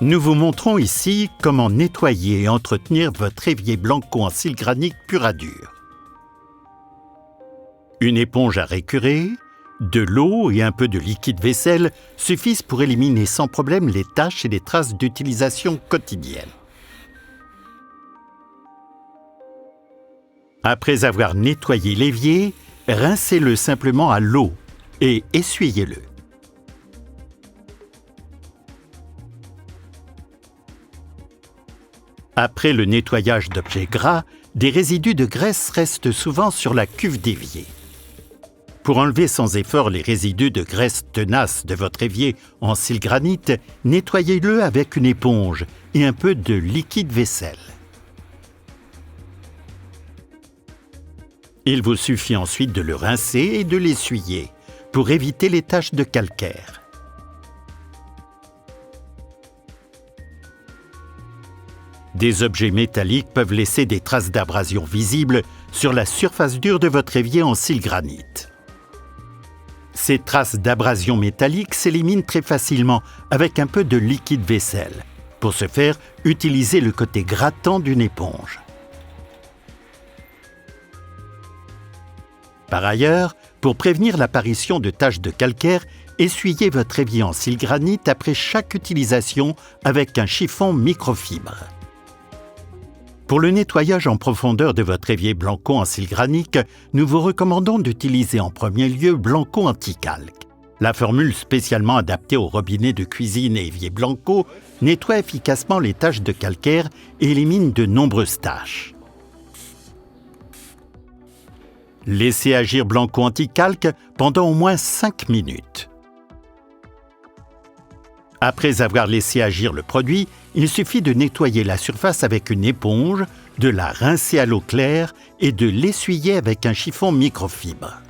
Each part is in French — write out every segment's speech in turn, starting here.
Nous vous montrons ici comment nettoyer et entretenir votre évier Blanco en cils granique pur à dur. Une éponge à récurer, de l'eau et un peu de liquide vaisselle suffisent pour éliminer sans problème les taches et les traces d'utilisation quotidienne. Après avoir nettoyé l'évier, rincez-le simplement à l'eau et essuyez-le. Après le nettoyage d'objets gras, des résidus de graisse restent souvent sur la cuve d'évier. Pour enlever sans effort les résidus de graisse tenace de votre évier en cils granite, nettoyez-le avec une éponge et un peu de liquide vaisselle. Il vous suffit ensuite de le rincer et de l'essuyer pour éviter les taches de calcaire. Des objets métalliques peuvent laisser des traces d'abrasion visibles sur la surface dure de votre évier en cils granite. Ces traces d'abrasion métallique s'éliminent très facilement avec un peu de liquide vaisselle. Pour ce faire, utilisez le côté grattant d'une éponge. Par ailleurs, pour prévenir l'apparition de taches de calcaire, essuyez votre évier en cils granite après chaque utilisation avec un chiffon microfibre. Pour le nettoyage en profondeur de votre évier Blanco en cils granique, nous vous recommandons d'utiliser en premier lieu Blanco Anti-Calque. La formule spécialement adaptée au robinet de cuisine et évier Blanco nettoie efficacement les taches de calcaire et élimine de nombreuses taches. Laissez agir Blanco Anti-Calque pendant au moins 5 minutes. Après avoir laissé agir le produit, il suffit de nettoyer la surface avec une éponge, de la rincer à l'eau claire et de l'essuyer avec un chiffon microfibre.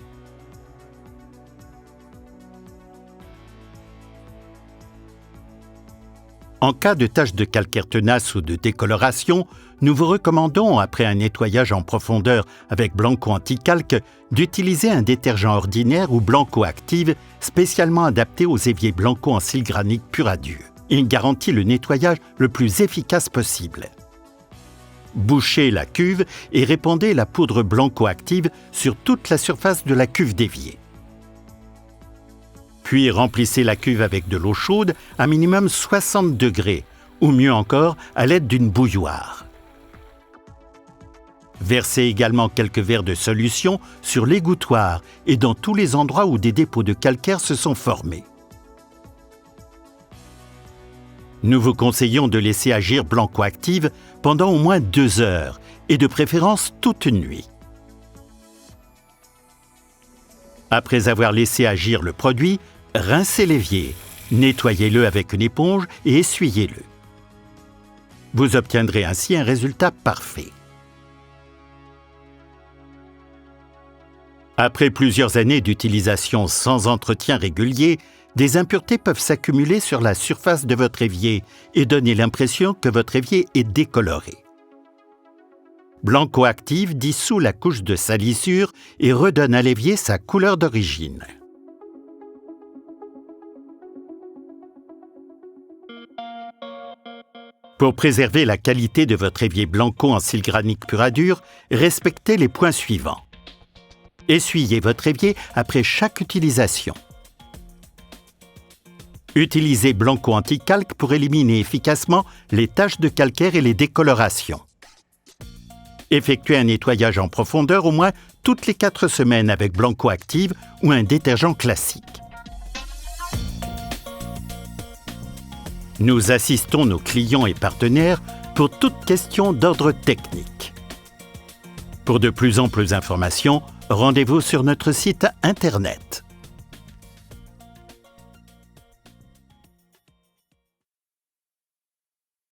En cas de taches de calcaire tenace ou de décoloration, nous vous recommandons, après un nettoyage en profondeur avec Blanco Anti-Calque, d'utiliser un détergent ordinaire ou Blanco Active spécialement adapté aux éviers Blanco en cils granique pur à dur. Il garantit le nettoyage le plus efficace possible. Bouchez la cuve et répandez la poudre Blanco Active sur toute la surface de la cuve d'évier. Puis remplissez la cuve avec de l'eau chaude à minimum 60 degrés, ou mieux encore à l'aide d'une bouilloire. Versez également quelques verres de solution sur l'égouttoir et dans tous les endroits où des dépôts de calcaire se sont formés. Nous vous conseillons de laisser agir Blanco Active pendant au moins 2 heures et de préférence toute une nuit. Après avoir laissé agir le produit, rincez l'évier, nettoyez-le avec une éponge et essuyez-le. Vous obtiendrez ainsi un résultat parfait. Après plusieurs années d'utilisation sans entretien régulier, des impuretés peuvent s'accumuler sur la surface de votre évier et donner l'impression que votre évier est décoloré. Blanco Active dissout la couche de salissure et redonne à l'évier sa couleur d'origine. Pour préserver la qualité de votre évier Blanco en cils granique pur à dur, respectez les points suivants. Essuyez votre évier après chaque utilisation. Utilisez Blanco Anti-Calque pour éliminer efficacement les taches de calcaire et les décolorations. Effectuez un nettoyage en profondeur au moins toutes les 4 semaines avec Blanco Active ou un détergent classique. Nous assistons nos clients et partenaires pour toute question d'ordre technique. Pour de plus amples informations, rendez-vous sur notre site Internet.